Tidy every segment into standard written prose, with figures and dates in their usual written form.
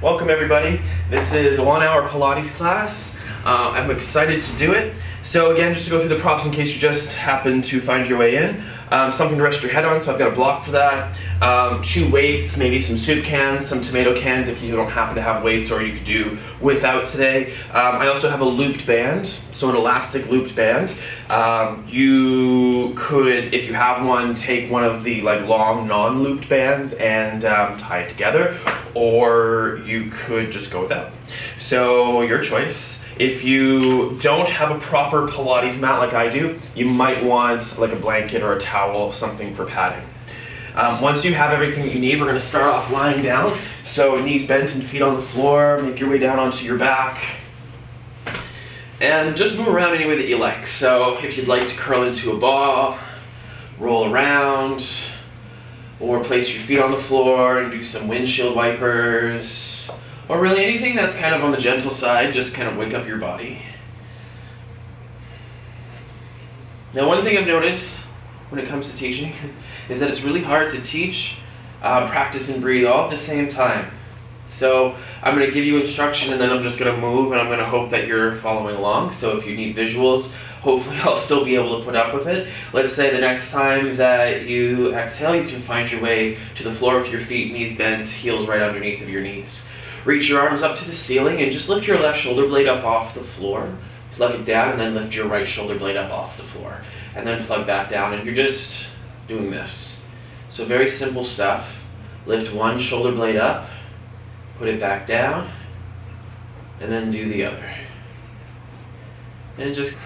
Welcome everybody. This is a 1-hour Pilates class. I'm excited to do it. So again, just to go through the props in case you just happen to find your way in. Something to rest your head on, so I've got a block for that. 2 weights, maybe some soup cans, some tomato cans if you don't happen to have weights, or you could do without today. I also have a looped band, so an elastic looped band. You could, if you have one, take one of the long non-looped bands and tie it together, or you could just go without. So your choice. If you don't have a proper Pilates mat like I do, you might want like a blanket or a towel, something for padding. Once you have everything that you need, we're going to start off lying down. So knees bent and feet on the floor, make your way down onto your back. And just move around any way that you like. So if you'd like to curl into a ball, roll around, or place your feet on the floor and do some windshield wipers. Or really anything that's kind of on the gentle side, just kind of wake up your body. Now one thing I've noticed when it comes to teaching is that it's really hard to teach, practice and breathe all at the same time. So I'm going to give you instruction and then I'm just going to move and I'm going to hope that you're following along. So if you need visuals, hopefully I'll still be able to put up with it. Let's say the next time that you exhale, you can find your way to the floor with your feet, knees bent, heels right underneath of your knees. Reach your arms up to the ceiling and just lift your left shoulder blade up off the floor. Plug it down and then lift your right shoulder blade up off the floor. And then plug that down and you're just doing this. So very simple stuff. Lift one shoulder blade up, put it back down, and then do the other. And just,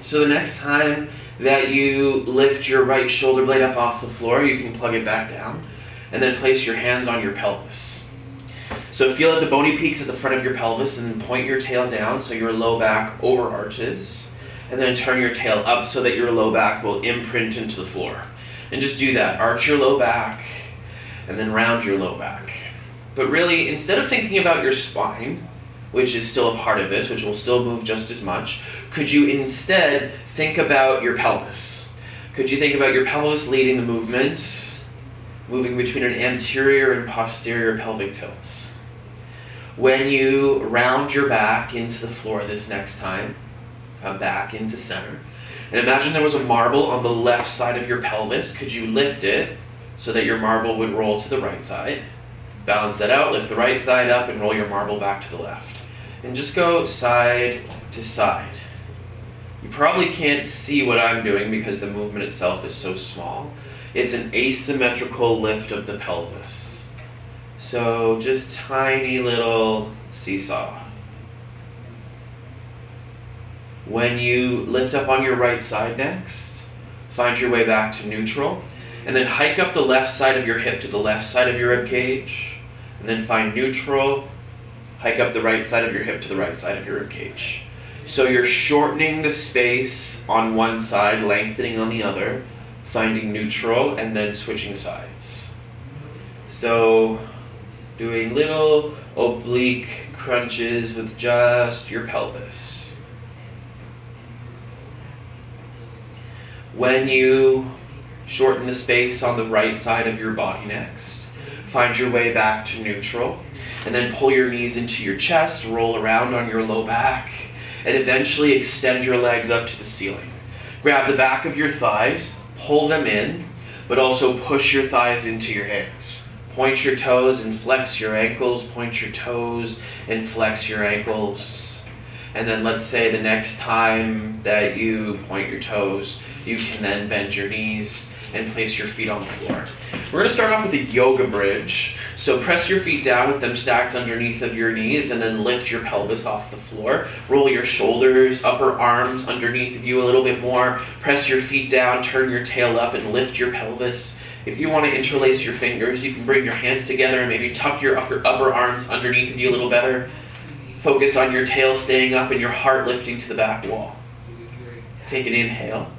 so the next time that you lift your right shoulder blade up off the floor, you can plug it back down and then place your hands on your pelvis. So feel at the bony peaks at the front of your pelvis and point your tail down so your low back overarches, and then turn your tail up so that your low back will imprint into the floor. And just do that. Arch your low back and then round your low back. But really, instead of thinking about your spine, which is still a part of this, which will still move just as much, could you instead think about your pelvis? Could you think about your pelvis leading the movement, moving between an anterior and posterior pelvic tilts? When you round your back into the floor this next time, come back into center, and imagine there was a marble on the left side of your pelvis. Could you lift it so that your marble would roll to the right side? Balance that out, lift the right side up, and roll your marble back to the left. And just go side to side. You probably can't see what I'm doing because the movement itself is so small. It's an asymmetrical lift of the pelvis. So just tiny little seesaw. When you lift up on your right side next, find your way back to neutral, and then hike up the left side of your hip to the left side of your rib cage, and then find neutral, hike up the right side of your hip to the right side of your rib cage. So you're shortening the space on one side, lengthening on the other, finding neutral, and then switching sides. So doing little oblique crunches with just your pelvis. When you shorten the space on the right side of your body next, find your way back to neutral, and then pull your knees into your chest, roll around on your low back, and eventually extend your legs up to the ceiling. Grab the back of your thighs, pull them in, but also push your thighs into your hands. Point your toes and flex your ankles, point your toes and flex your ankles. And then let's say the next time that you point your toes, you can then bend your knees and place your feet on the floor. We're going to start off with a yoga bridge. So press your feet down with them stacked underneath of your knees and then lift your pelvis off the floor. Roll your shoulders, upper arms underneath of you a little bit more. Press your feet down, turn your tail up and lift your pelvis. If you want to interlace your fingers, you can bring your hands together and maybe tuck your upper arms underneath of you a little better. Focus on your tail staying up and your heart lifting to the back wall. Take an inhale.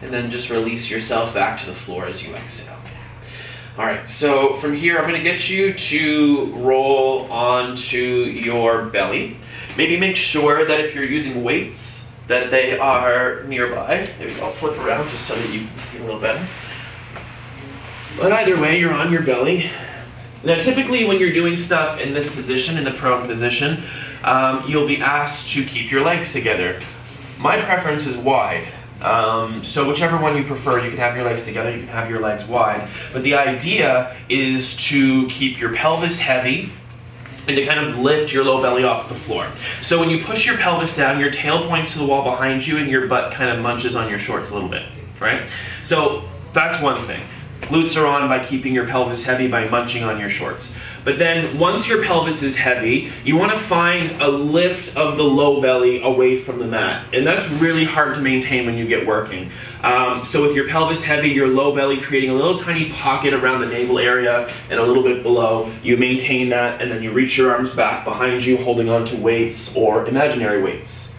And then just release yourself back to the floor as you exhale. Alright, so from here I'm going to get you to roll onto your belly. Maybe make sure that if you're using weights, that they are nearby. There we go, flip around just so that you can see a little better. But either way, you're on your belly. Now typically when you're doing stuff in this position, in the prone position, you'll be asked to keep your legs together. My preference is wide. So whichever one you prefer, you can have your legs together, you can have your legs wide. But the idea is to keep your pelvis heavy and to kind of lift your low belly off the floor. So when you push your pelvis down, your tail points to the wall behind you and your butt kind of munches on your shorts a little bit, right? So that's one thing. Glutes are on by keeping your pelvis heavy by munching on your shorts. But then once your pelvis is heavy, you want to find a lift of the low belly away from the mat. And that's really hard to maintain when you get working. So with your pelvis heavy, your low belly creating a little tiny pocket around the navel area and a little bit below, you maintain that and then you reach your arms back behind you holding on to weights or imaginary weights.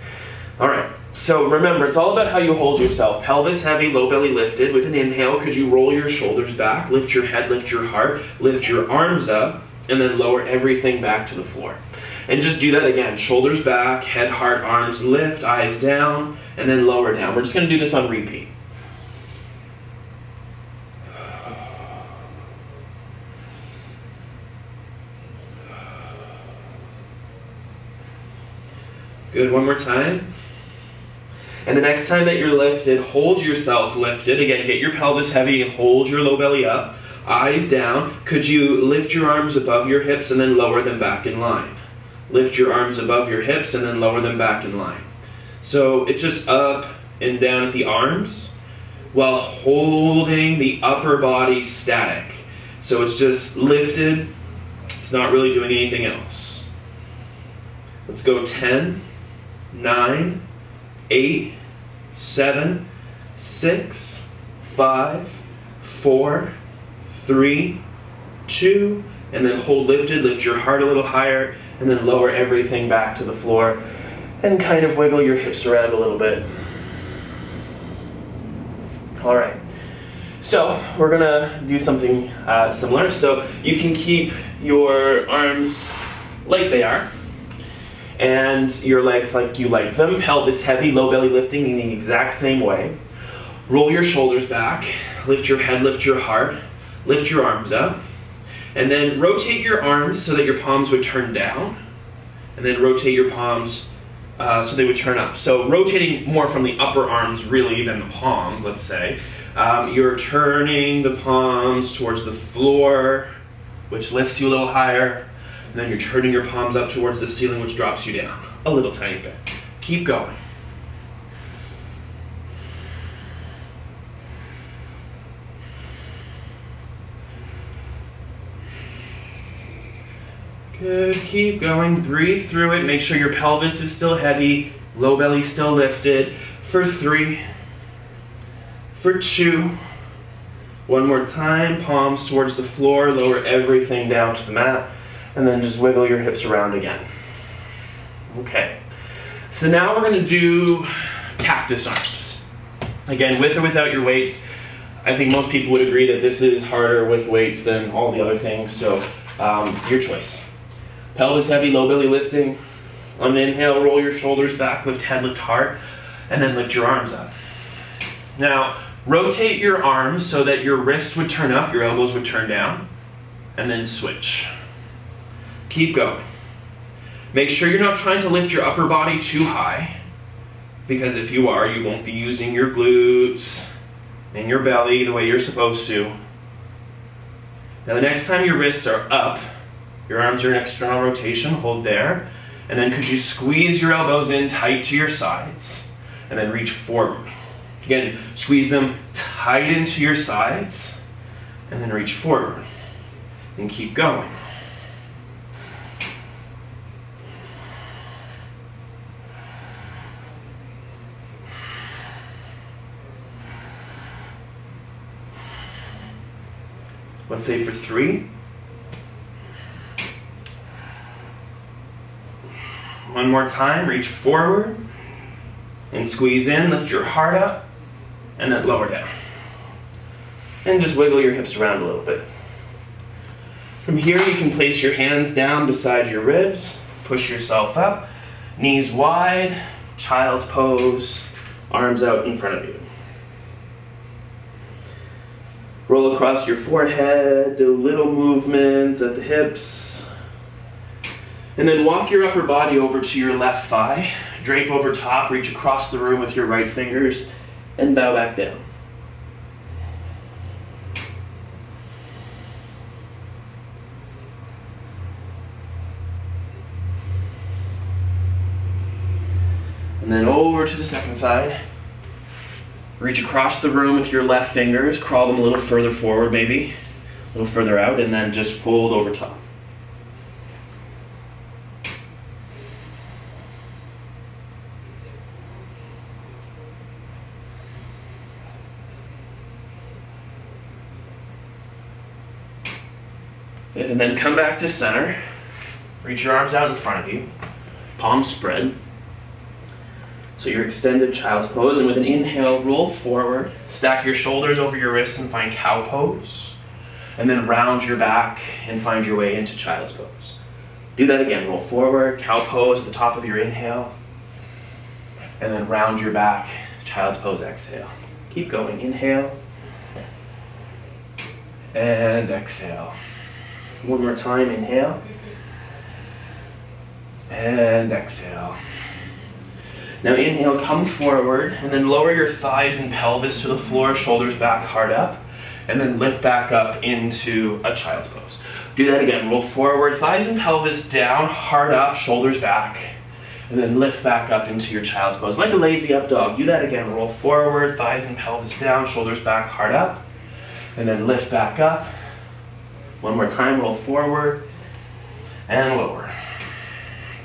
All right. So remember, it's all about how you hold yourself. Pelvis heavy, low belly lifted. With an inhale, could you roll your shoulders back, lift your head, lift your heart, lift your arms up, and then lower everything back to the floor. And just do that again. Shoulders back, head, heart, arms, lift, eyes down, and then lower down. We're just going to do this on repeat. Good, one more time. And the next time that you're lifted, hold yourself lifted. Again, get your pelvis heavy and hold your low belly up. Eyes down. Could you lift your arms above your hips and then lower them back in line? Lift your arms above your hips and then lower them back in line. So it's just up and down at the arms while holding the upper body static. So it's just lifted. It's not really doing anything else. Let's go 10, 9, 8, 7, 6, 5, 4, 3, 2, and then hold lifted. Lift your heart a little higher, and then lower everything back to the floor, and kind of wiggle your hips around a little bit. All right. So we're gonna do something similar. So you can keep your arms like they are, and your legs like you like them. Pelvis heavy, low belly lifting in the exact same way. Roll your shoulders back, lift your head, lift your heart, lift your arms up, and then rotate your arms so that your palms would turn down, and then rotate your palms so they would turn up. So rotating more from the upper arms really than the palms, let's say. You're turning the palms towards the floor, which lifts you a little higher. And then you're turning your palms up towards the ceiling, which drops you down a little tiny bit. Keep going. Good, keep going. Breathe through it. Make sure your pelvis is still heavy, low belly still lifted. For 3, for 2, one more time. Palms towards the floor, lower everything down to the mat. And then just wiggle your hips around again. Okay, so now we're gonna do cactus arms. Again, with or without your weights. I think most people would agree that this is harder with weights than all the other things, so your choice. Pelvis heavy, low belly lifting. On an inhale, roll your shoulders back, lift head, lift heart, and then lift your arms up. Now, rotate your arms so that your wrists would turn up, your elbows would turn down, and then switch. Keep going. Make sure you're not trying to lift your upper body too high, because if you are, you won't be using your glutes and your belly the way you're supposed to. Now the next time your wrists are up, your arms are in external rotation, hold there, and then could you squeeze your elbows in tight to your sides, and then reach forward. Again, squeeze them tight into your sides, and then reach forward, and keep going. Let's say for 3. One more time, reach forward and squeeze in, lift your heart up, and then lower down. And just wiggle your hips around a little bit. From here, you can place your hands down beside your ribs, push yourself up, knees wide, child's pose, arms out in front of you. Roll across your forehead, do little movements at the hips. And then walk your upper body over to your left thigh. Drape over top, reach across the room with your right fingers, and bow back down. And then over to the second side. Reach across the room with your left fingers, crawl them a little further forward maybe, a little further out, and then just fold over top. Good, and then come back to center. Reach your arms out in front of you, palms spread. So your extended child's pose, and with an inhale, roll forward, stack your shoulders over your wrists and find cow pose, and then round your back and find your way into child's pose. Do that again, roll forward, cow pose at the top of your inhale, and then round your back, child's pose, exhale. Keep going, inhale, and exhale. One more time, inhale, and exhale. Now inhale, come forward, and then lower your thighs and pelvis to the floor, shoulders back, heart up, and then lift back up into a child's pose. Do that again, roll forward, thighs and pelvis down, heart up, shoulders back, and then lift back up into your child's pose, like a lazy up dog. Do that again, roll forward, thighs and pelvis down, shoulders back, heart up, and then lift back up. One more time, roll forward, and lower.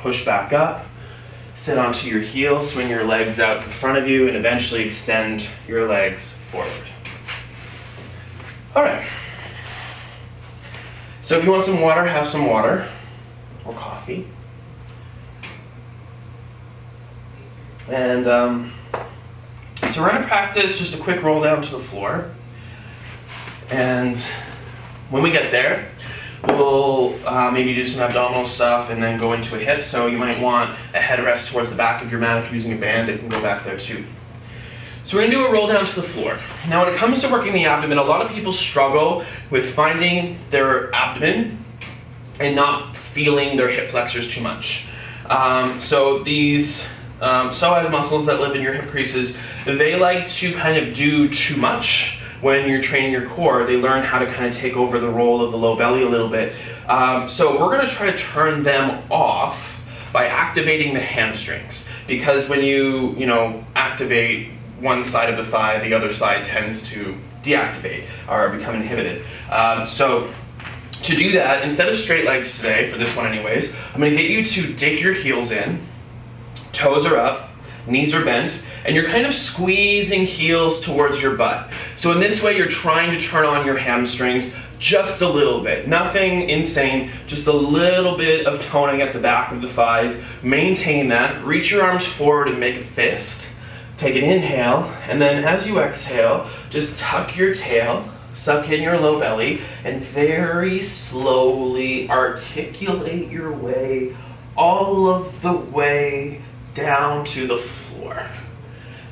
Push back up. Sit onto your heels, swing your legs out in front of you, and eventually extend your legs forward. All right. So if you want some water, have some water or coffee. And so we're going to practice just a quick roll down to the floor. And when we get there, we'll maybe do some abdominal stuff and then go into a hip. So you might want a headrest towards the back of your mat. If you're using a band, it can go back there too. So we're going to do a roll down to the floor. Now when it comes to working the abdomen, a lot of people struggle with finding their abdomen and not feeling their hip flexors too much. So these psoas muscles that live in your hip creases, they like to kind of do too much. When you're training your core, they learn how to kind of take over the role of the low belly a little bit. So we're going to try to turn them off by activating the hamstrings. Because when you activate one side of the thigh, the other side tends to deactivate or become inhibited. So to do that, instead of straight legs today, for this one anyways, I'm going to get you to dig your heels in, toes are up, knees are bent, and you're kind of squeezing heels towards your butt. So in this way, you're trying to turn on your hamstrings just a little bit. Nothing insane, just a little bit of toning at the back of the thighs. Maintain that. Reach your arms forward and make a fist. Take an inhale, and then as you exhale, just tuck your tail, suck in your low belly, and very slowly articulate your way all of the way down to the floor.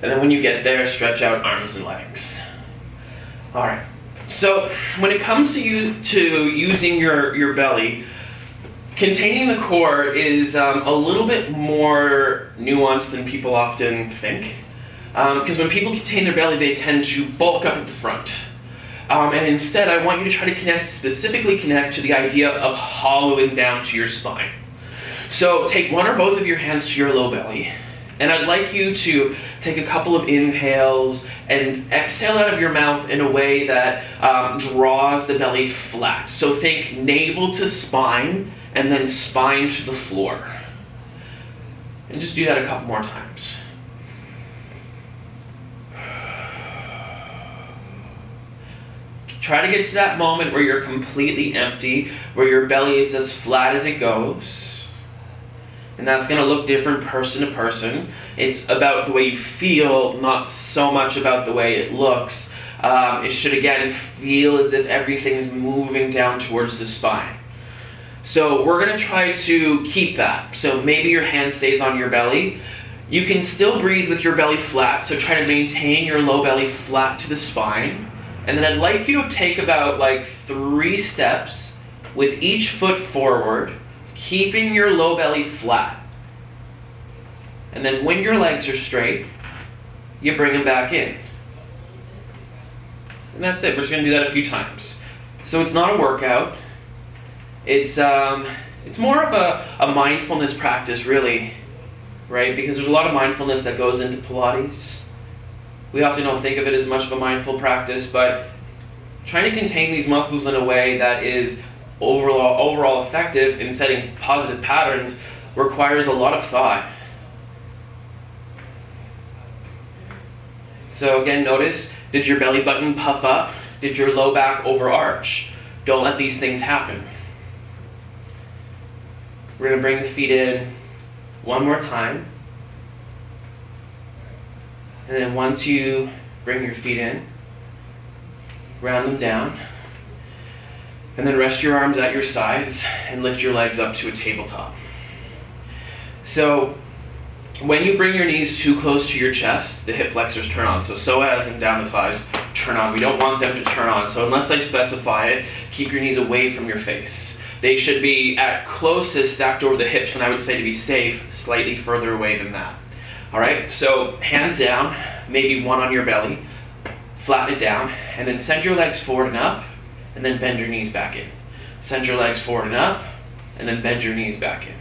And then when you get there, stretch out arms and legs. All right. So when it comes to using your belly, containing the core is a little bit more nuanced than people often think. Because when people contain their belly, they tend to bulk up at the front. And instead, I want you to try to specifically connect to the idea of hollowing down to your spine. So take one or both of your hands to your low belly, and I'd like you to take a couple of inhales and exhale out of your mouth in a way that draws the belly flat. So think navel to spine, and then spine to the floor. And just do that a couple more times. Try to get to that moment where you're completely empty, where your belly is as flat as it goes. And that's going to look different person to person. It's about the way you feel, not so much about the way it looks. It should, again, feel as if everything is moving down towards the spine. So we're going to try to keep that. So maybe your hand stays on your belly. You can still breathe with your belly flat, so try to maintain your low belly flat to the spine. And then I'd like you to take about like 3 steps with each foot forward, keeping your low belly flat. And then when your legs are straight, you bring them back in. And that's it. We're just going to do that a few times. So it's not a workout. It's more of a mindfulness practice, really, right? Because there's a lot of mindfulness that goes into Pilates. We often don't think of it as much of a mindful practice, but trying to contain these muscles in a way that is overall effective in setting positive patterns requires a lot of thought. So again, notice, did your belly button puff up? Did your low back overarch? Don't let these things happen. We're going to bring the feet in one more time. And then once you bring your feet in, round them down. And then rest your arms at your sides and lift your legs up to a tabletop. So when you bring your knees too close to your chest, the hip flexors turn on. So psoas and down the thighs turn on. We don't want them to turn on. So unless I specify it, keep your knees away from your face. They should be at closest stacked over the hips, and I would say to be safe, slightly further away than that. All right, so hands down, maybe one on your belly, flatten it down, and then send your legs forward and up, and then bend your knees back in. Send your legs forward and up, and then bend your knees back in.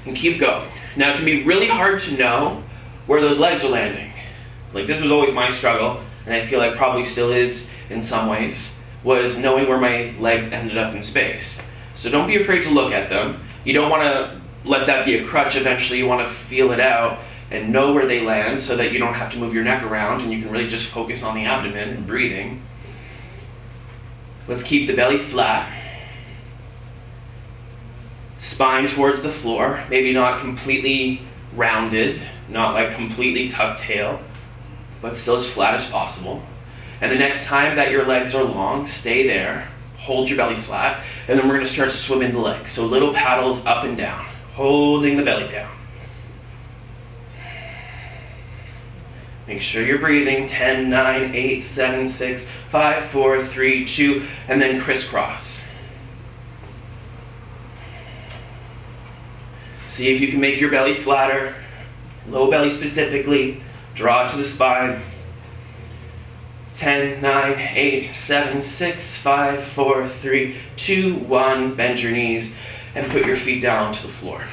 And keep going. Now it can be really hard to know where those legs are landing. Like this was always my struggle, and I feel like probably still is in some ways, was knowing where my legs ended up in space. So don't be afraid to look at them. You don't want to let that be a crutch. Eventually you want to feel it out and know where they land so that you don't have to move your neck around and you can really just focus on the abdomen and breathing. Let's keep the belly flat. Spine towards the floor, maybe not completely rounded, not like completely tucked tail, but still as flat as possible. And the next time that your legs are long, stay there, hold your belly flat, and then we're going to start swimming the legs. So little paddles up and down, holding the belly down. Make sure you're breathing. 10, 9, 8, 7, 6, 5, 4, 3, 2, and then crisscross. See if you can make your belly flatter, low belly specifically, draw it to the spine. 10, 9, 8, 7, 6, 5, 4, 3, 2, 1, bend your knees and put your feet down onto the floor.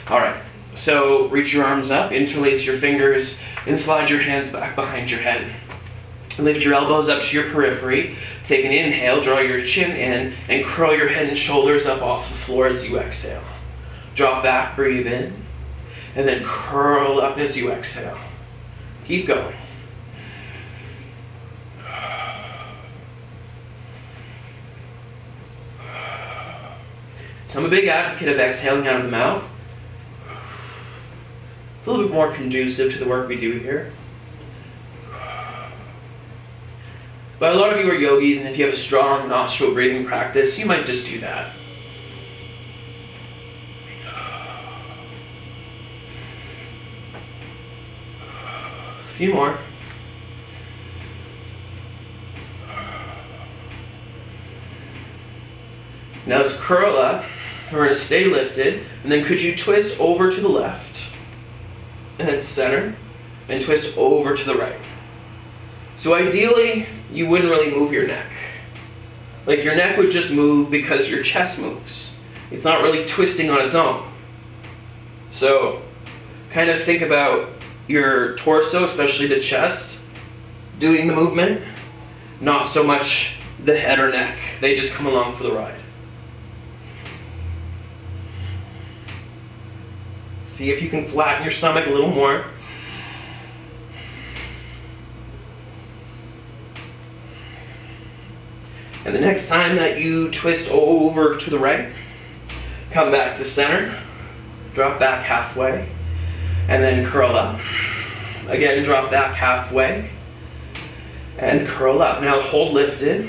All right, so reach your arms up, interlace your fingers, and slide your hands back behind your head. Lift your elbows up to your periphery. Take an inhale, draw your chin in, and curl your head and shoulders up off the floor as you exhale. Drop back, breathe in, and then curl up as you exhale. Keep going. So I'm a big advocate of exhaling out of the mouth. It's a little bit more conducive to the work we do here. But a lot of you are yogis, and if you have a strong nostril breathing practice, you might just do that. A few more. Now let's curl up. We're going to stay lifted, and then could you twist over to the left, and then center, and twist over to the right. So ideally, you wouldn't really move your neck. Like your neck would just move because your chest moves. It's not really twisting on its own. So kind of think about your torso, especially the chest, doing the movement, not so much the head or neck. They just come along for the ride. See if you can flatten your stomach a little more. And the next time that you twist over to the right, come back to center, drop back halfway, and then curl up. Again, drop back halfway, and curl up. Now hold lifted.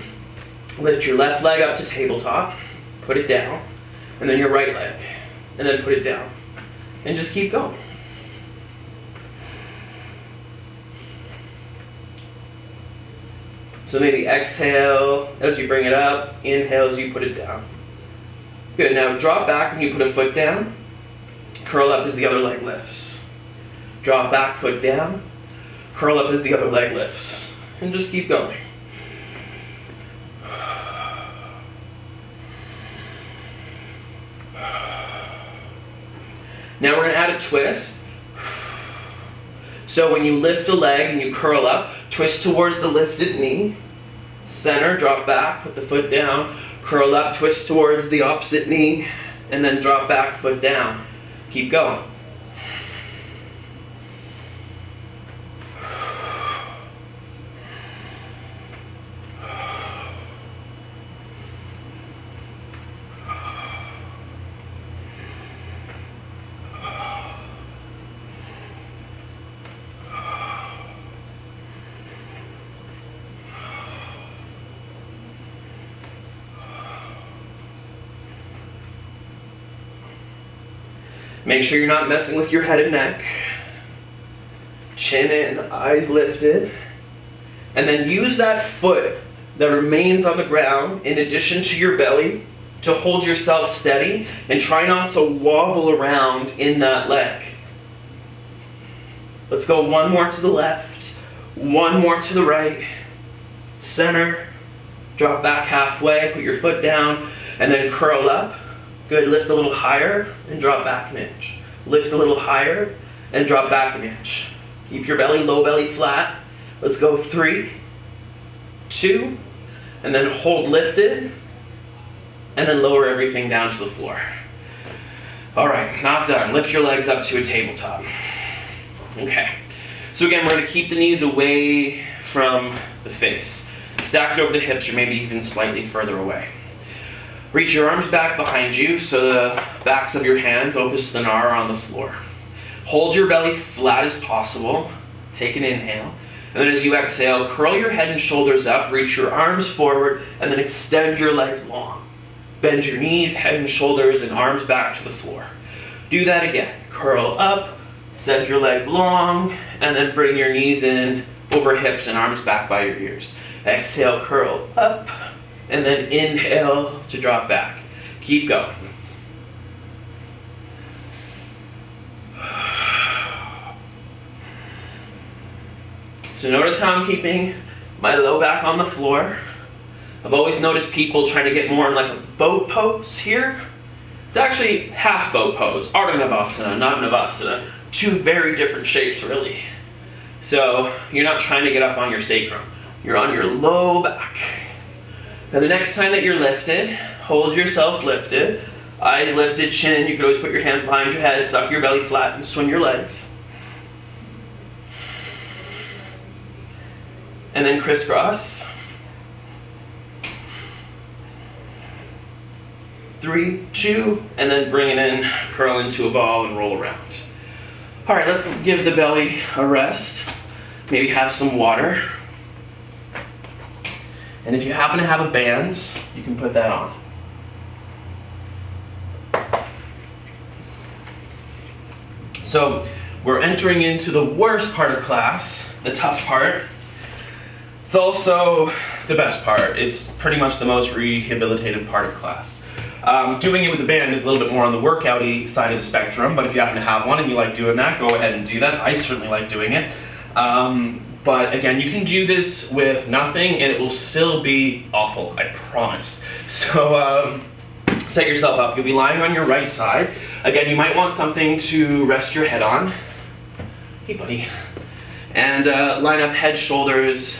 Lift your left leg up to tabletop, put it down, and then your right leg, and then put it down. And just keep going. So maybe exhale as you bring it up, inhale as you put it down. Good, now drop back when you put a foot down. Curl up as the other leg lifts. Drop back, foot down. Curl up as the other leg lifts. And just keep going. Now we're going to add a twist. So when you lift a leg and you curl up, twist towards the lifted knee. Center, drop back, put the foot down. Curl up, twist towards the opposite knee. And then drop back, foot down. Keep going. Make sure you're not messing with your head and neck. Chin in, eyes lifted. And then use that foot that remains on the ground in addition to your belly to hold yourself steady and try not to wobble around in that leg. Let's go one more to the left, one more to the right. Center, drop back halfway, put your foot down, and then curl up. Good, lift a little higher and drop back an inch. Lift a little higher and drop back an inch. Keep your belly, low belly flat. Let's go 3, 2, and then hold lifted, and then lower everything down to the floor. All right, not done. Lift your legs up to a tabletop. Okay, so again, we're gonna keep the knees away from the face. Stacked over the hips or maybe even slightly further away. Reach your arms back behind you so the backs of your hands, opus the nar, are on the floor. Hold your belly flat as possible. Take an inhale. And then as you exhale, curl your head and shoulders up, reach your arms forward, and then extend your legs long. Bend your knees, head and shoulders, and arms back to the floor. Do that again. Curl up, extend your legs long, and then bring your knees in over hips and arms back by your ears. Exhale, curl up. And then inhale to drop back. Keep going. So notice how I'm keeping my low back on the floor. I've always noticed people trying to get more in like a boat pose here. It's actually half boat pose. Ardha Navasana, not Navasana. Two very different shapes really. So you're not trying to get up on your sacrum. You're on your low back. Now the next time that you're lifted, hold yourself lifted, eyes lifted, chin. You can always put your hands behind your head, suck your belly flat, and swing your legs. And then crisscross. 3, 2, and then bring it in, curl into a ball, and roll around. All right, let's give the belly a rest. Maybe have some water. And if you happen to have a band, you can put that on. So we're entering into the worst part of class, the tough part. It's also the best part. It's pretty much the most rehabilitative part of class. Doing it with the band is a little bit more on the workout-y side of the spectrum, but if you happen to have one and you like doing that, go ahead and do that. I certainly like doing it. But again, you can do this with nothing and it will still be awful, I promise. So set yourself up. You'll be lying on your right side. Again, you might want something to rest your head on. Hey buddy. And line up head, shoulders,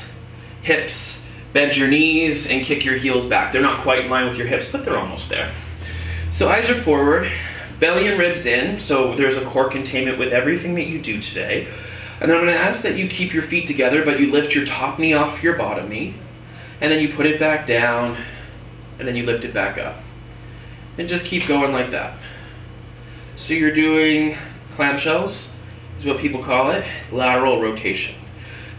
hips, bend your knees and kick your heels back. They're not quite in line with your hips, but they're almost there. So eyes are forward, belly and ribs in, so there's a core containment with everything that you do today. And then I'm going to ask that you keep your feet together, but you lift your top knee off your bottom knee, and then you put it back down, and then you lift it back up. And just keep going like that. So you're doing clamshells, is what people call it, lateral rotation.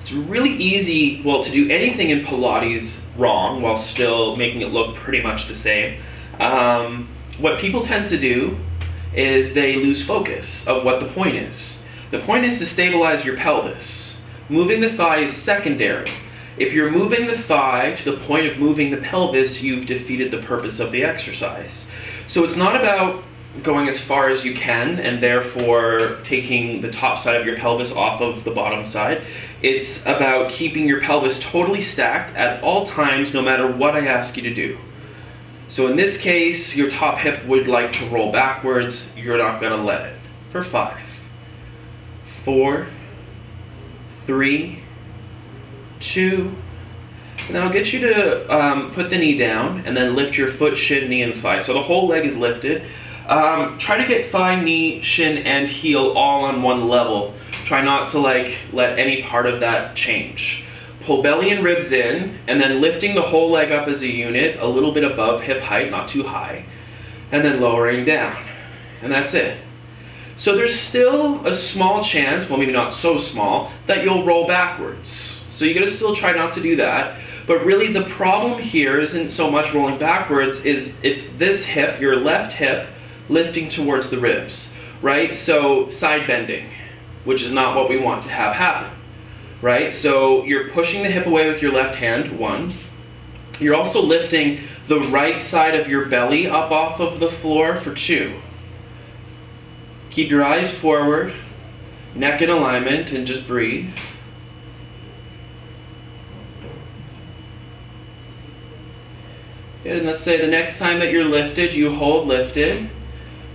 It's really easy, well, to do anything in Pilates wrong while still making it look pretty much the same. What people tend to do is they lose focus of what the point is. The point is to stabilize your pelvis. Moving the thigh is secondary. If you're moving the thigh to the point of moving the pelvis, you've defeated the purpose of the exercise. So it's not about going as far as you can and therefore taking the top side of your pelvis off of the bottom side. It's about keeping your pelvis totally stacked at all times, no matter what I ask you to do. So in this case, your top hip would like to roll backwards. You're not going to let it. For 5, 4, 3, 2, and then I'll get you to put the knee down and then lift your foot, shin, knee, and thigh. So the whole leg is lifted. Try to get thigh, knee, shin, and heel all on one level. Try not to let any part of that change. Pull belly and ribs in, and then lifting the whole leg up as a unit, a little bit above hip height, not too high, and then lowering down. And that's it. So there's still a small chance, well maybe not so small, that you'll roll backwards. So you gotta still try not to do that. But really the problem here isn't so much rolling backwards, it's this hip, your left hip, lifting towards the ribs, right? So side bending, which is not what we want to have happen, right? So you're pushing the hip away with your left hand, 1. You're also lifting the right side of your belly up off of the floor for 2. Keep your eyes forward, neck in alignment, and just breathe. Good, and let's say the next time that you're lifted, you hold lifted.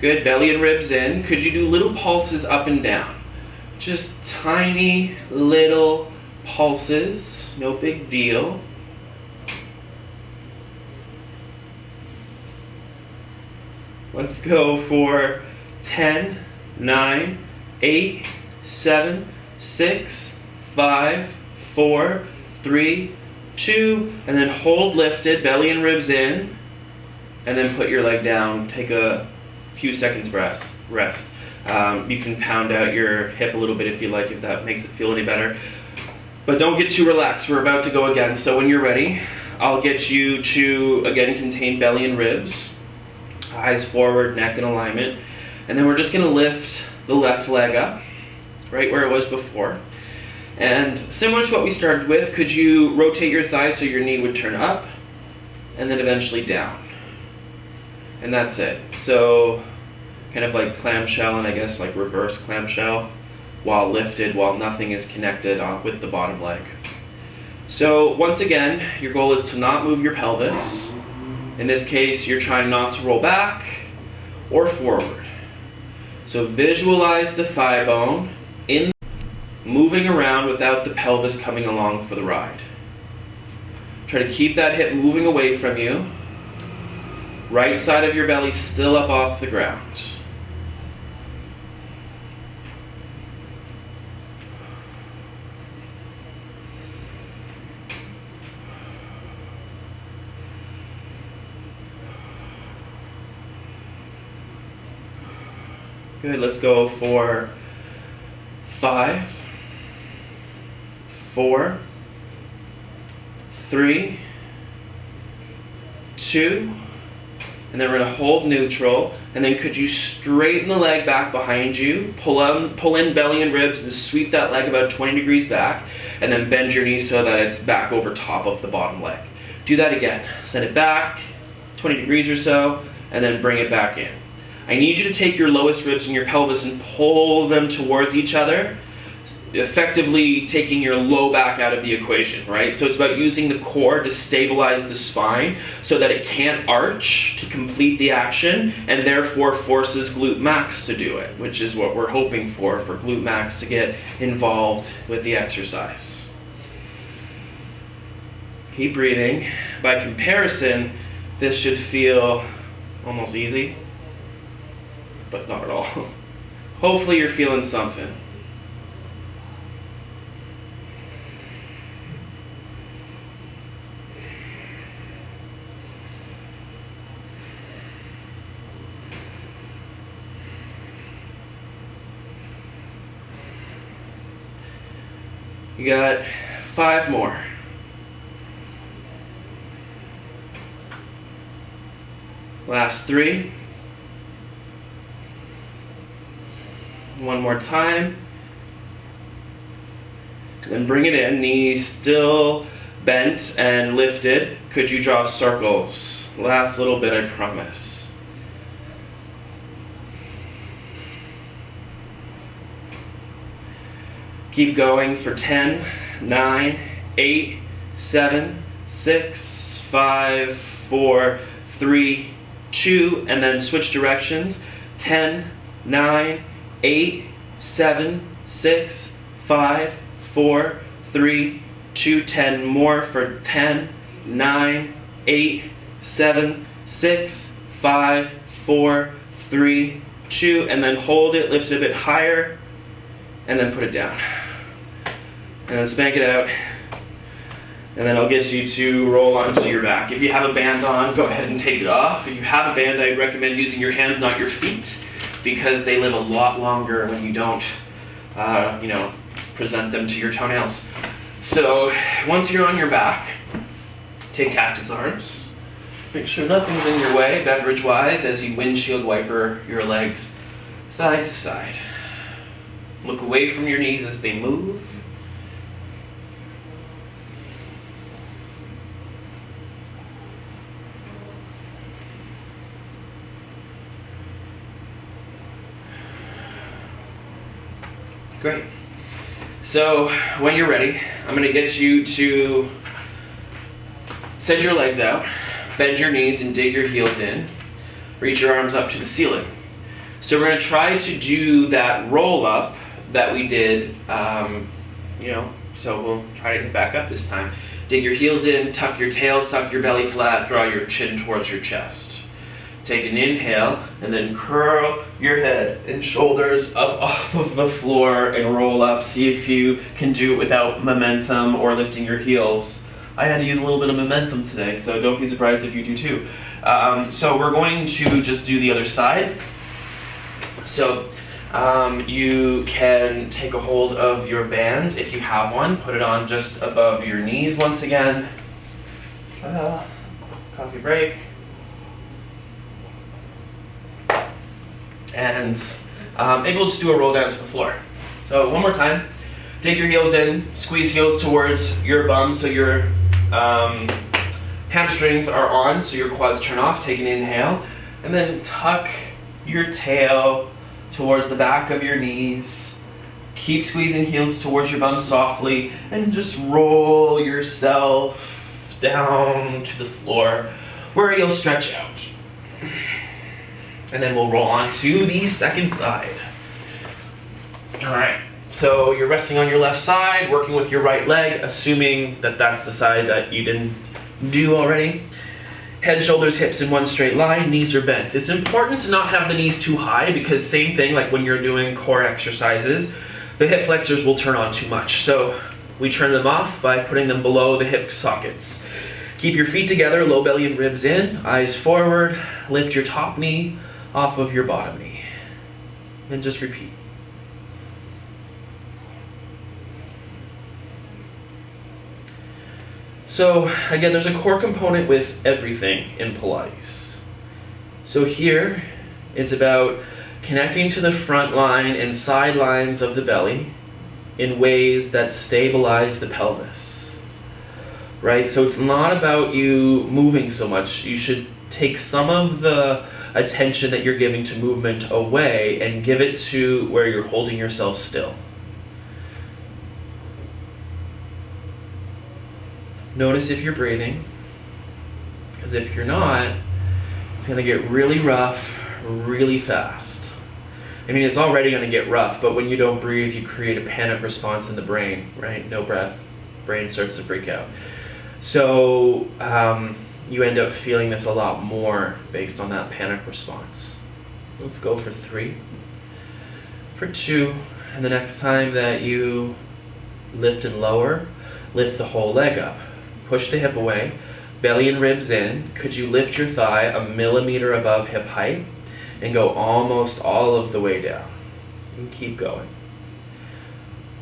Good, belly and ribs in. Could you do little pulses up and down? Just tiny little pulses, no big deal. Let's go for 10, 9, 8, 7, 6, 5, 4, 3, 2, and then hold lifted, belly and ribs in, and then put your leg down. Take a few seconds rest. You can pound out your hip a little bit if you like, if that makes it feel any better. But don't get too relaxed. We're about to go again. So when you're ready, I'll get you to, again, contain belly and ribs. Eyes forward, neck in alignment. And then we're just going to lift the left leg up, right where it was before. And similar to what we started with, could you rotate your thigh so your knee would turn up and then eventually down? And that's it. So kind of like clamshell, and I guess like reverse clamshell, while lifted, while nothing is connected with the bottom leg. So once again, your goal is to not move your pelvis. In this case, you're trying not to roll back or forward. So visualize the thigh bone moving around without the pelvis coming along for the ride. Try to keep that hip moving away from you. Right side of your belly still up off the ground. Good, let's go for 5, 4, 3, 2, and then we're going to hold neutral, and then could you straighten the leg back behind you, pull in belly and ribs, and sweep that leg about 20 degrees back, and then bend your knee so that it's back over top of the bottom leg. Do that again. Send it back 20 degrees or so, and then bring it back in. I need you to take your lowest ribs and your pelvis and pull them towards each other, effectively taking your low back out of the equation, right? So it's about using the core to stabilize the spine so that it can't arch to complete the action and therefore forces glute max to do it, which is what we're hoping for glute max to get involved with the exercise. Keep breathing. By comparison, this should feel almost easy, but not at all. Hopefully you're feeling something. You got 5 more. Last 3. One more time. And then bring it in, knees still bent and lifted, could you draw circles? Last little bit, I promise. Keep going for 10, 9, 8, 7, 6, 5, 4, 3, 2, and then switch directions. 10, 9, 8, 7, 6, 5, 4, 3, 2, 10 more for 10, 9, 8, 7, 6, 5, 4, 3, 2, and then hold it, lift it a bit higher, and then put it down. And then spank it out, and then I'll get you to roll onto your back. If you have a band on, go ahead and take it off. If you have a band, I'd recommend using your hands, not your feet, because they live a lot longer when you don't, present them to your toenails. So once you're on your back, take Cactus Arms. Make sure nothing's in your way, beverage-wise, as you windshield wiper your legs side to side. Look away from your knees as they move. Great. So when you're ready, I'm going to get you to send your legs out, bend your knees and dig your heels in, reach your arms up to the ceiling. So we're going to try to do that roll up that we did, so we'll try to get back up this time. Dig your heels in, tuck your tail, suck your belly flat, draw your chin towards your chest. Take an inhale, and then curl your head and shoulders up off of the floor and roll up. See if you can do it without momentum or lifting your heels. I had to use a little bit of momentum today, so don't be surprised if you do too. So we're going to just do the other side. So you can take a hold of your band, if you have one, put it on just above your knees once again. Coffee break. And maybe we'll just do a roll down to the floor. So one more time, dig your heels in, squeeze heels towards your bum so your hamstrings are on, so your quads turn off. Take an inhale, and then tuck your tail towards the back of your knees. Keep squeezing heels towards your bum softly, and just roll yourself down to the floor where you'll stretch out. And then we'll roll on to the second side. All right, so you're resting on your left side, working with your right leg, assuming that that's the side that you didn't do already. Head, shoulders, hips in one straight line, knees are bent. It's important to not have the knees too high because same thing like when you're doing core exercises, the hip flexors will turn on too much. So we turn them off by putting them below the hip sockets. Keep your feet together, low belly and ribs in, eyes forward, lift your top knee off of your bottom knee. And just repeat. So again, there's a core component with everything in Pilates. So here, it's about connecting to the front line and side lines of the belly in ways that stabilize the pelvis. Right? So it's not about you moving so much. You should take some of the attention that you're giving to movement away and give it to where you're holding yourself still. Notice if you're breathing, because if you're not, it's going to get really rough really fast. I mean, it's already going to get rough, but when you don't breathe, you create a panic response in the brain, right? No breath, brain starts to freak out. So you end up feeling this a lot more based on that panic response. Let's go for 3, for 2, and the next time that you lift and lower, lift the whole leg up. Push the hip away, belly and ribs in. Could you lift your thigh a millimeter above hip height and go almost all of the way down? And keep going.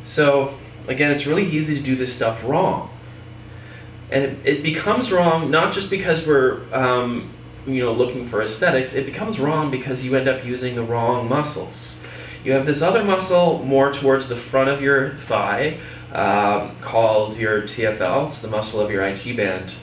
So again, it's really easy to do this stuff wrong. And it becomes wrong not just because we're looking for aesthetics, it becomes wrong because you end up using the wrong muscles. You have this other muscle more towards the front of your thigh, called your TFL. It's the muscle of your IT band.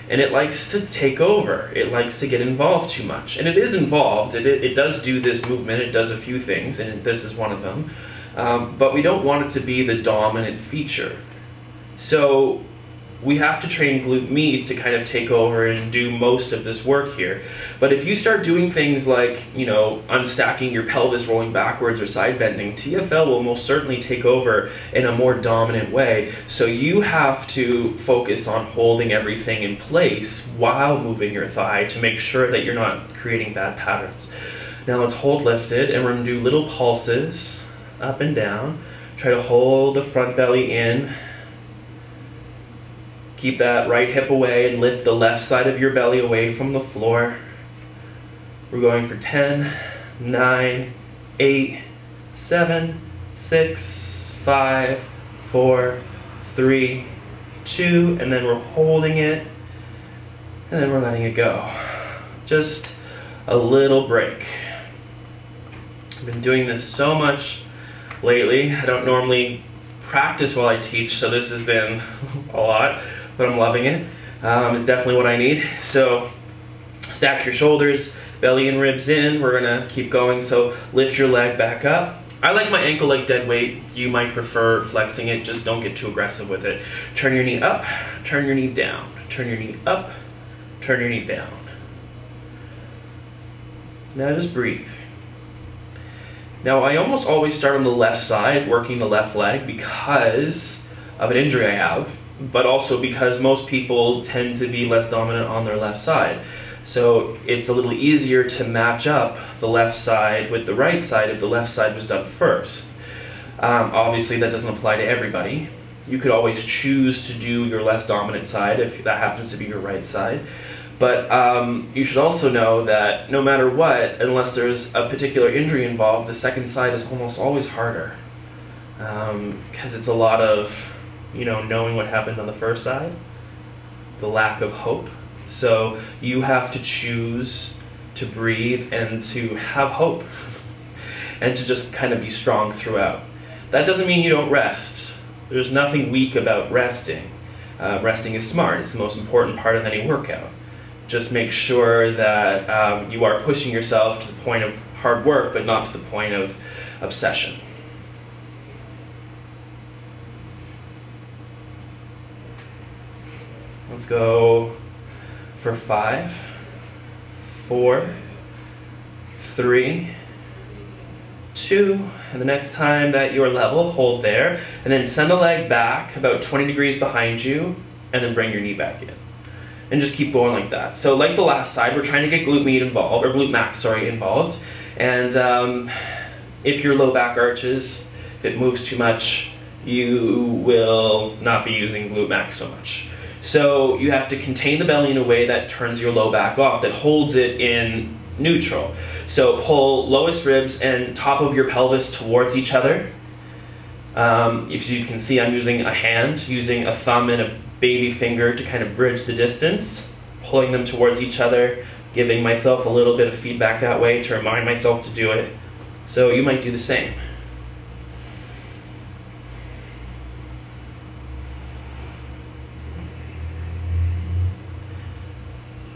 And it likes to take over. It likes to get involved too much. And it is involved. It does do this movement. It does a few things, and this is one of them. But we don't want it to be the dominant feature. So we have to train glute med to kind of take over and do most of this work here. But if you start doing things like, unstacking your pelvis, rolling backwards, or side bending, TFL will most certainly take over in a more dominant way. So you have to focus on holding everything in place while moving your thigh to make sure that you're not creating bad patterns. Now let's hold lifted, and we're going to do little pulses up and down. Try to hold the front belly in. Keep that right hip away and lift the left side of your belly away from the floor. We're going for 10, 9, 8, 7, 6, 5, 4, 3, 2, and then we're holding it, and then we're letting it go. Just a little break. I've been doing this so much lately. I don't normally practice while I teach, so this has been a lot. But I'm loving it. It's definitely what I need. So stack your shoulders, belly and ribs in. We're gonna keep going. So lift your leg back up. I like my ankle like dead weight. You might prefer flexing it. Just don't get too aggressive with it. Turn your knee up, turn your knee down. Turn your knee up, turn your knee down. Now just breathe. Now I almost always start on the left side, working the left leg because of an injury I have, but also because most people tend to be less dominant on their left side. So it's a little easier to match up the left side with the right side if the left side was done first. Obviously that doesn't apply to everybody. You could always choose to do your less dominant side if that happens to be your right side. But you should also know that no matter what, unless there's a particular injury involved, the second side is almost always harder. Because it's a lot of knowing what happened on the first side, the lack of hope. So you have to choose to breathe and to have hope and to just kind of be strong throughout. That doesn't mean you don't rest. There's nothing weak about resting. Resting is smart. It's the most important part of any workout. Just make sure that you are pushing yourself to the point of hard work, but not to the point of obsession. Let's go for 5, 4, 3, 2, and the next time that you're level, hold there, and then send the leg back about 20 degrees behind you, and then bring your knee back in. And just keep going like that. So like the last side, we're trying to get glute med involved, or glute max, involved. And if your low back arches, if it moves too much, you will not be using glute max so much. So you have to contain the belly in a way that turns your low back off, that holds it in neutral. So pull lowest ribs and top of your pelvis towards each other. If you can see, I'm using a hand, using a thumb and a baby finger to kind of bridge the distance, pulling them towards each other, giving myself a little bit of feedback that way to remind myself to do it. So you might do the same.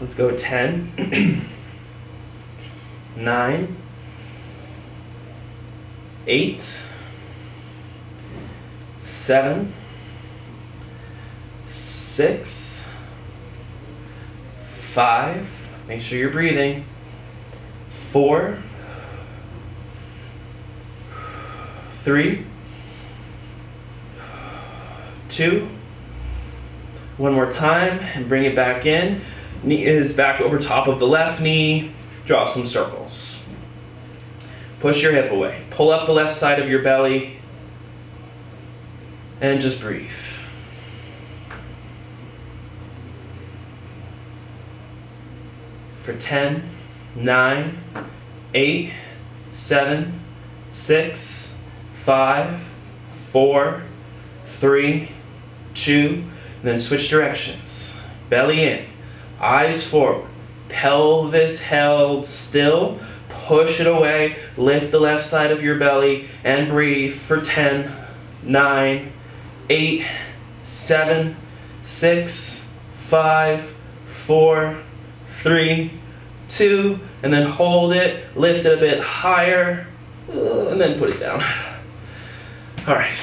Let's go 10, 9, 8, 7, 6, 5, make sure you're breathing, 4, 3, 2, one more time, and bring it back in. Knee is back over top of the left knee. Draw some circles. Push your hip away. Pull up the left side of your belly. And just breathe. For 10, 9, 8, 7, 6, 5, 4, 3, 2, and then switch directions. Belly in. Eyes forward, pelvis held still, push it away, lift the left side of your belly, and breathe for 10, 9, 8, 7, 6, 5, 4, 3, 2, and then hold it, lift it a bit higher, and then put it down. All right,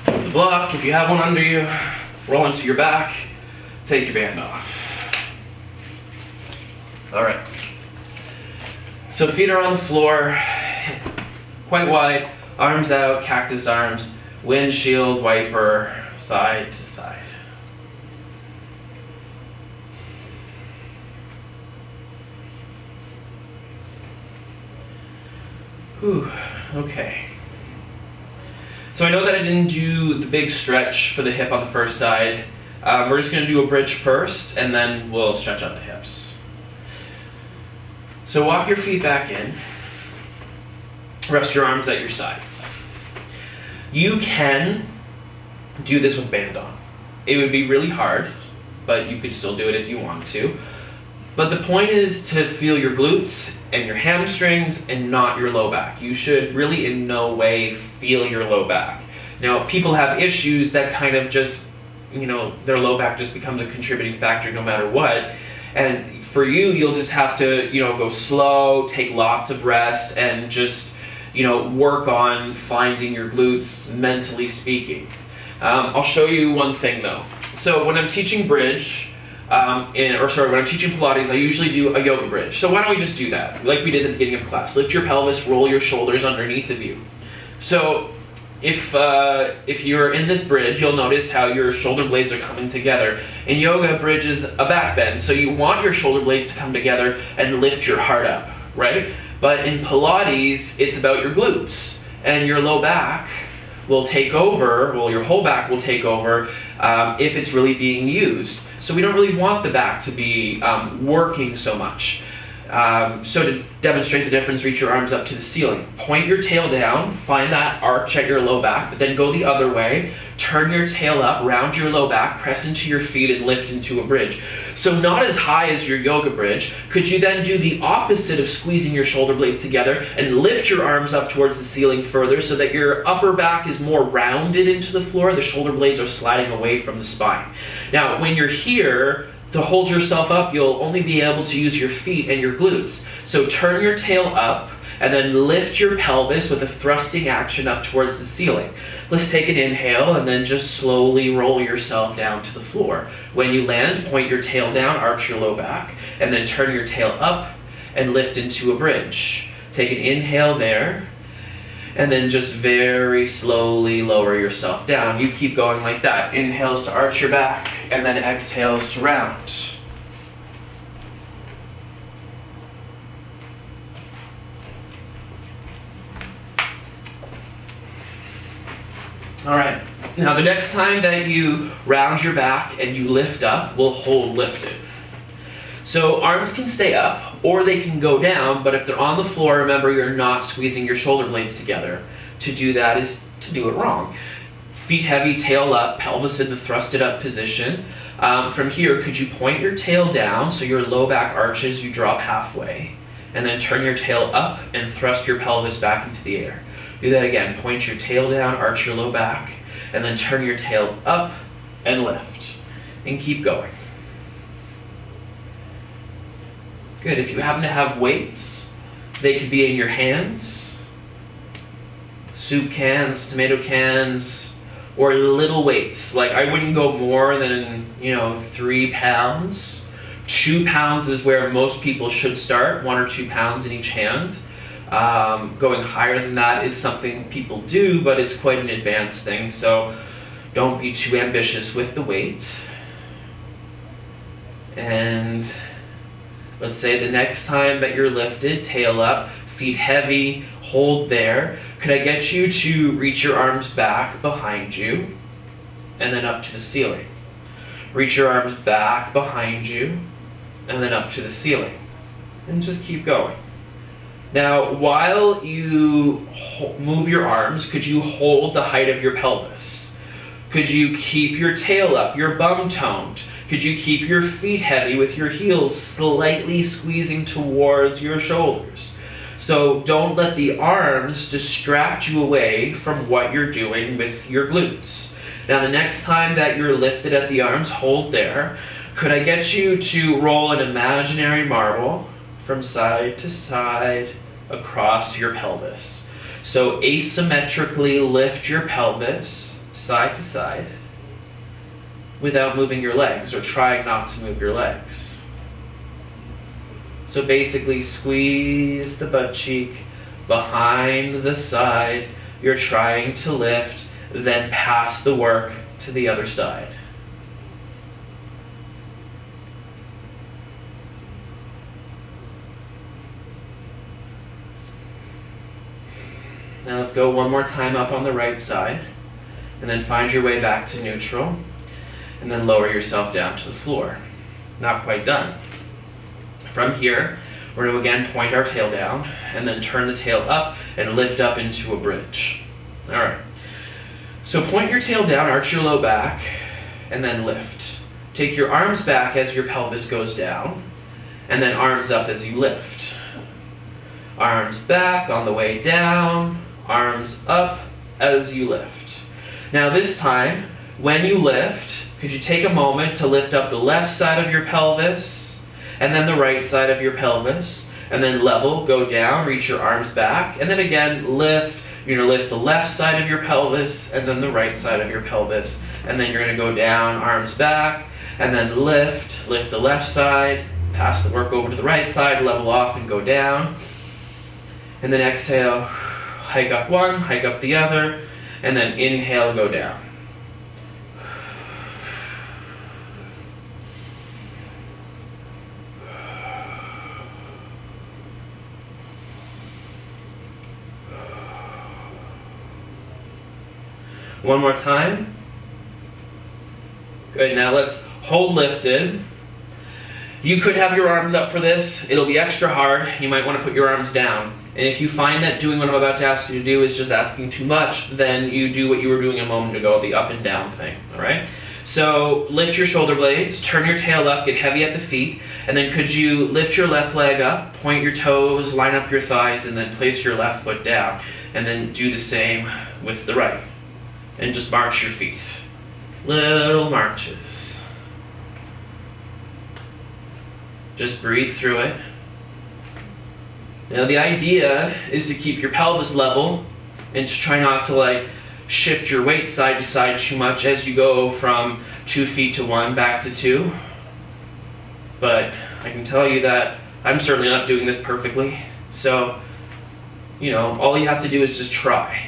the block, if you have one under you, roll into your back, take your band off. All right, so feet are on the floor, quite wide, arms out, cactus arms, windshield wiper, side to side. Whew, okay. So I know that I didn't do the big stretch for the hip on the first side. We're just going to do a bridge first, and then we'll stretch out the hips. So walk your feet back in. Rest your arms at your sides. You can do this with band on. It would be really hard, but you could still do it if you want to. But the point is to feel your glutes and your hamstrings and not your low back. You should really in no way feel your low back. Now, people have issues that kind of just, their low back just becomes a contributing factor no matter what. And for you, you'll just have to, go slow, take lots of rest, and just, work on finding your glutes, mentally speaking. I'll show you one thing though. So when I'm teaching bridge, when I'm teaching Pilates, I usually do a yoga bridge. So why don't we just do that, like we did at the beginning of class. Lift your pelvis, roll your shoulders underneath of you. So if you're in this bridge, you'll notice how your shoulder blades are coming together. In yoga, bridge is a back bend, so you want your shoulder blades to come together and lift your heart up, right? But in Pilates, it's about your glutes, and your low back will take over, your whole back will take over if it's really being used. So we don't really want the back to be working so much. So to demonstrate the difference, reach your arms up to the ceiling. Point your tail down, find that arch at your low back, but then go the other way. Turn your tail up, round your low back, press into your feet and lift into a bridge. So not as high as your yoga bridge. Could you then do the opposite of squeezing your shoulder blades together and lift your arms up towards the ceiling further so that your upper back is more rounded into the floor, the shoulder blades are sliding away from the spine. Now, when you're here, to hold yourself up, you'll only be able to use your feet and your glutes. So turn your tail up and then lift your pelvis with a thrusting action up towards the ceiling. Let's take an inhale and then just slowly roll yourself down to the floor. When you land, point your tail down, arch your low back, and then turn your tail up and lift into a bridge. Take an inhale there, and then just very slowly lower yourself down. You keep going like that. Inhales to arch your back, and then exhales to round. All right, now the next time that you round your back and you lift up, we'll hold lifted. So arms can stay up or they can go down, but if they're on the floor, remember you're not squeezing your shoulder blades together. To do that is to do it wrong. Feet heavy, tail up, pelvis in the thrusted up position. From here, could you point your tail down so your low back arches, you drop halfway, and then turn your tail up and thrust your pelvis back into the air. Do that again, point your tail down, arch your low back, and then turn your tail up and lift, and keep going. Good, if you happen to have weights, they could be in your hands, soup cans, tomato cans, or little weights. Like I wouldn't go more than, 3 pounds. 2 pounds is where most people should start, 1 or 2 pounds in each hand. Going higher than that is something people do, but it's quite an advanced thing, so don't be too ambitious with the weight. And let's say the next time that you're lifted, tail up, feet heavy, hold there. Could I get you to reach your arms back behind you and then up to the ceiling? Reach your arms back behind you and then up to the ceiling. And just keep going. Now, while you move your arms, could you hold the height of your pelvis? Could you keep your tail up, your bum toned? Could you keep your feet heavy with your heels slightly squeezing towards your shoulders? So don't let the arms distract you away from what you're doing with your glutes. Now the next time that you're lifted at the arms, hold there. Could I get you to roll an imaginary marble from side to side across your pelvis? So asymmetrically lift your pelvis side to side without moving your legs, or trying not to move your legs. So basically squeeze the butt cheek behind the side you're trying to lift, then pass the work to the other side. Now let's go one more time up on the right side, and then find your way back to neutral, and then lower yourself down to the floor. Not quite done. From here, we're going to again point our tail down, and then turn the tail up and lift up into a bridge. All right. So point your tail down, arch your low back, and then lift. Take your arms back as your pelvis goes down, and then arms up as you lift. Arms back on the way down, arms up as you lift. Now this time, when you lift, could you take a moment to lift up the left side of your pelvis, and then the right side of your pelvis, and then level, go down, reach your arms back, and then again lift. You're going to lift the left side of your pelvis, and then the right side of your pelvis, and then you're going to go down, arms back, and then lift the left side, pass the work over to the right side, level off and go down, and then exhale, hike up one, hike up the other, and then inhale, go down. One more time. Good, now let's hold lifted. You could have your arms up for this. It'll be extra hard. You might want to put your arms down. And if you find that doing what I'm about to ask you to do is just asking too much, then you do what you were doing a moment ago, the up and down thing, all right? So lift your shoulder blades, turn your tail up, get heavy at the feet, and then could you lift your left leg up, point your toes, line up your thighs, and then place your left foot down. And then do the same with the right. And just march your feet. Little marches. Just breathe through it. Now the idea is to keep your pelvis level and to try not to shift your weight side to side too much as you go from 2 feet to 1 back to 2. But I can tell you that I'm certainly not doing this perfectly. So, all you have to do is just try.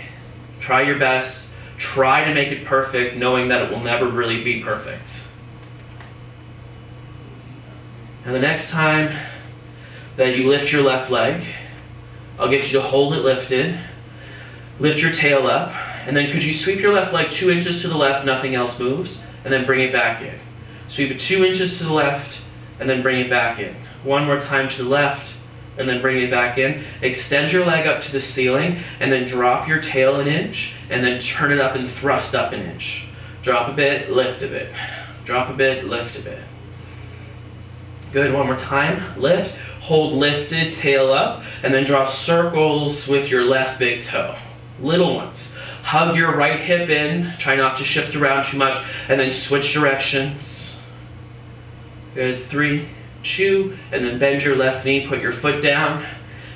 Try your best. Try to make it perfect, knowing that it will never really be perfect. And the next time that you lift your left leg, I'll get you to hold it lifted, lift your tail up, and then could you sweep your left leg 2 inches to the left, nothing else moves, and then bring it back in. Sweep it 2 inches to the left, and then bring it back in. One more time to the left, and then bring it back in. Extend your leg up to the ceiling, and then drop your tail an inch, and then turn it up and thrust up an inch. Drop a bit, lift a bit. Drop a bit, lift a bit. Good, one more time. Lift, hold lifted, tail up, and then draw circles with your left big toe. Little ones. Hug your right hip in, try not to shift around too much, and then switch directions. Good, 3, 2, and then bend your left knee, put your foot down,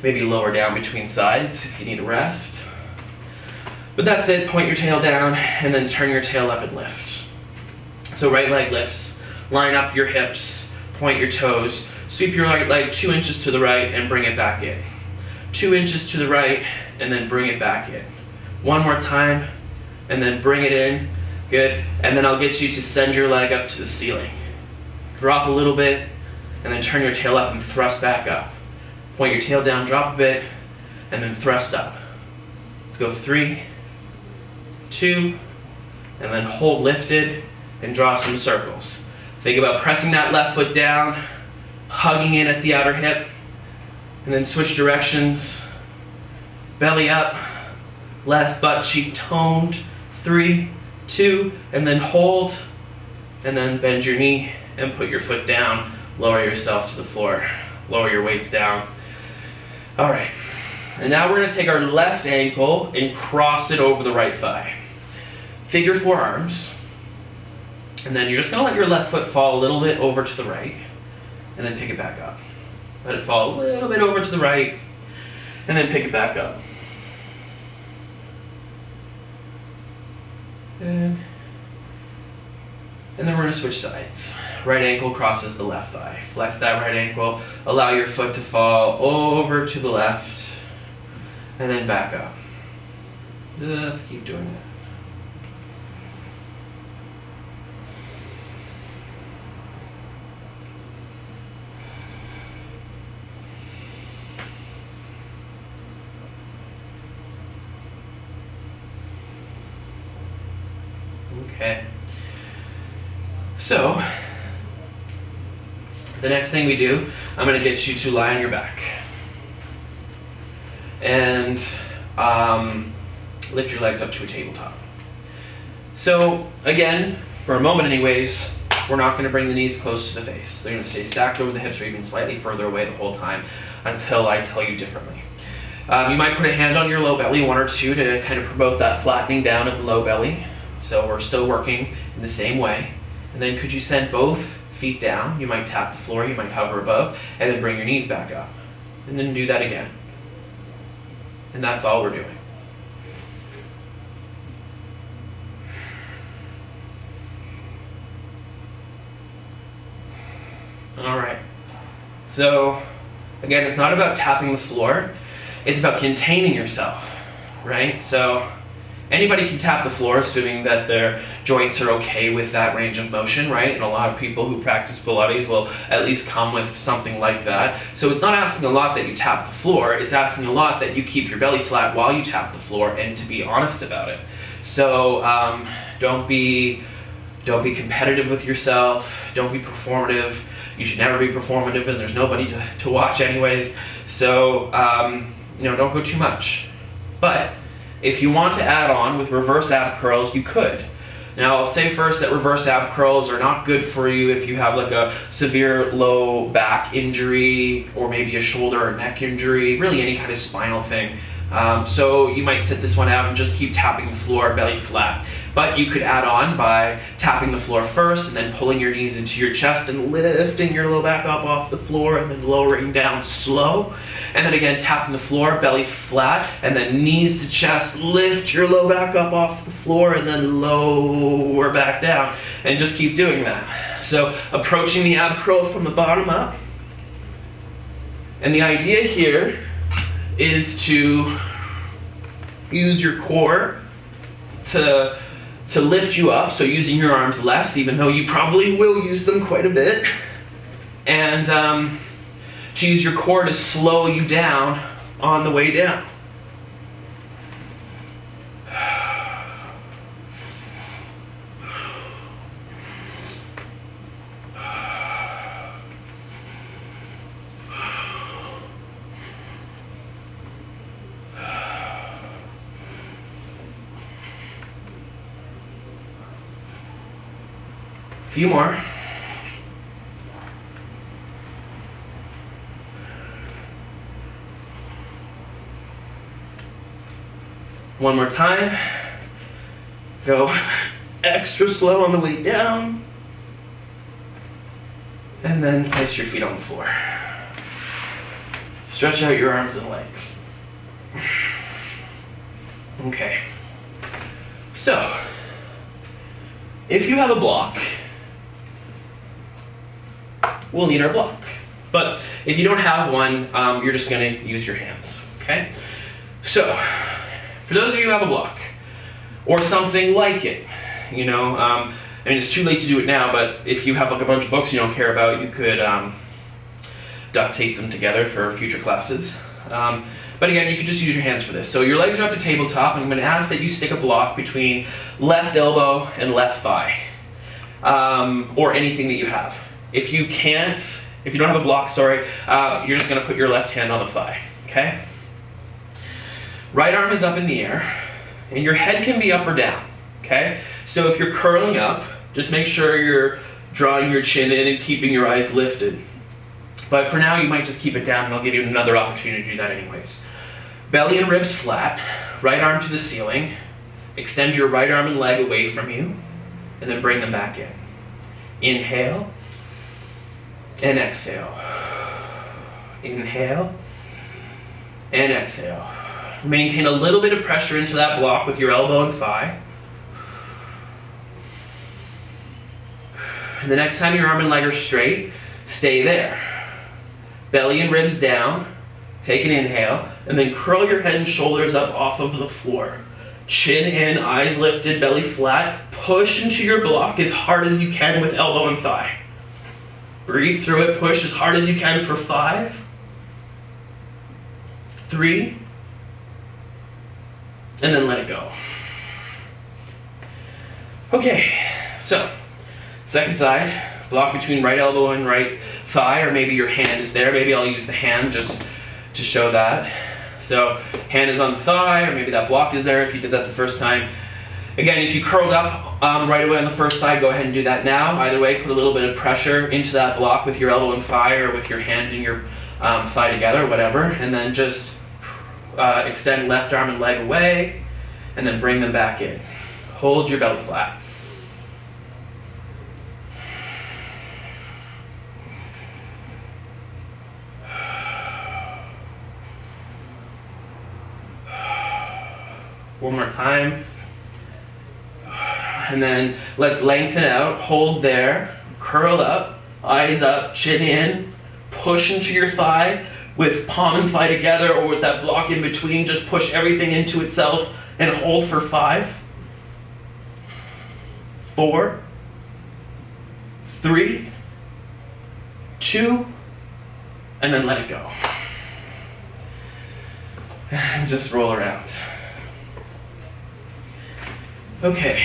maybe lower down between sides if you need a rest. But that's it, point your tail down, and then turn your tail up and lift. So right leg lifts, line up your hips, point your toes, sweep your right leg 2 inches to the right and bring it back in. 2 inches to the right and then bring it back in. One more time, and then bring it in, good, and then I'll get you to send your leg up to the ceiling. Drop a little bit, and then turn your tail up and thrust back up. Point your tail down, drop a bit, and then thrust up. Let's go 3, 2, and then hold lifted and draw some circles. Think about pressing that left foot down, hugging in at the outer hip, and then switch directions. Belly up, left butt cheek toned. 3, 2, and then hold, and then bend your knee and put your foot down. Lower yourself to the floor. Lower your weights down. All right, and now we're gonna take our left ankle and cross it over the right thigh. figure forearms, and then you're just gonna let your left foot fall a little bit over to the right, and then pick it back up. Let it fall a little bit over to the right, and then pick it back up. And then we're gonna switch sides. Right ankle crosses the left thigh. Flex that right ankle, allow your foot to fall over to the left, and then back up. Just keep doing that. Okay. So, the next thing we do, I'm going to get you to lie on your back. And lift your legs up to a tabletop. So, again, for a moment anyways, we're not going to bring the knees close to the face. They're going to stay stacked over the hips or even slightly further away the whole time until I tell you differently. You might put a hand on your low belly, one or two, to kind of promote that flattening down of the low belly. So we're still working in the same way. And then could you send both feet down? You might tap the floor, you might hover above, and then bring your knees back up. And then do that again. And that's all we're doing. All right. So, again, it's not about tapping the floor. It's about containing yourself, right? So, anybody can tap the floor, assuming that their joints are okay with that range of motion, right? And a lot of people who practice Pilates will at least come with something like that. So it's not asking a lot that you tap the floor, it's asking a lot that you keep your belly flat while you tap the floor, and to be honest about it. So don't be competitive with yourself, don't be performative. You should never be performative, and there's nobody to watch anyways. So don't go too much. But if you want to add on with reverse ab curls, you could. Now, I'll say first that reverse ab curls are not good for you if you have like a severe low back injury or maybe a shoulder or neck injury, really any kind of spinal thing. So you might sit this one out and just keep tapping the floor, belly flat. But you could add on by tapping the floor first and then pulling your knees into your chest and lifting your low back up off the floor and then lowering down slow. And then again, tapping the floor, belly flat, and then knees to chest, lift your low back up off the floor and then lower back down. And just keep doing that. So approaching the ab curl from the bottom up. And the idea here is to use your core to lift you up, so using your arms less, even though you probably will use them quite a bit, and to use your core to slow you down on the way down. Few more. One more time. Go extra slow on the way down. And then place your feet on the floor. Stretch out your arms and legs. Okay. So, if you have a block, we'll need our block. But if you don't have one, you're just going to use your hands, okay? So, for those of you who have a block, or something like it, I mean, it's too late to do it now, but if you have like a bunch of books you don't care about, you could duct tape them together for future classes. But again, you could just use your hands for this. So your legs are up to tabletop, and I'm going to ask that you stick a block between left elbow and left thigh, or anything that you have. If you don't have a block, you're just going to put your left hand on the thigh, okay? Right arm is up in the air, and your head can be up or down, okay? So if you're curling up, just make sure you're drawing your chin in and keeping your eyes lifted. But for now, you might just keep it down, and I'll give you another opportunity to do that anyways. Belly and ribs flat, right arm to the ceiling, Extend your right arm and leg away from you, and then bring them back in. Inhale, and exhale. Inhale, and exhale. Maintain a little bit of pressure into that block with your elbow and thigh. And the next time your arm and leg are straight, stay there. Belly and ribs down. Take an inhale, and then curl your head and shoulders up off of the floor. Chin in, eyes lifted, belly flat. Push into your block as hard as you can with elbow and thigh. Breathe through it, push as hard as you can for 5, 3, and then let it go. Okay, so second side, block between right elbow and right thigh, or maybe your hand is there. Maybe I'll use the hand just to show that. So hand is on the thigh, or maybe that block is there if you did that the first time. Again, if you curled up right away on the first side, go ahead and do that now. Either way, put a little bit of pressure into that block with your elbow and thigh, or with your hand and your thigh together, whatever. And then just extend left arm and leg away, and then bring them back in. Hold your belly flat. One more time. And then let's lengthen out, hold there, curl up, eyes up, chin in, push into your thigh with palm and thigh together, or with that block in between. Just push everything into itself and hold for 5, 4, 3, 2, and then let it go. And just roll around. Okay.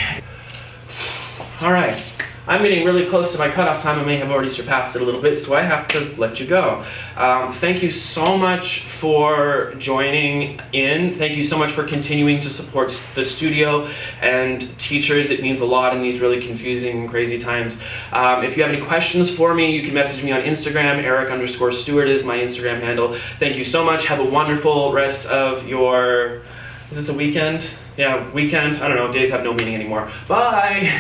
All right. I'm getting really close to my cutoff time. I may have already surpassed it a little bit, so I have to let you go. Thank you so much for joining in. Thank you so much for continuing to support the studio and teachers. It means a lot in these really confusing and crazy times. If you have any questions for me, you can message me on Instagram. Erick_Stewart is my Instagram handle. Thank you so much. Have a wonderful rest of your... Is this a weekend? Yeah, weekend. I don't know. Days have no meaning anymore. Bye!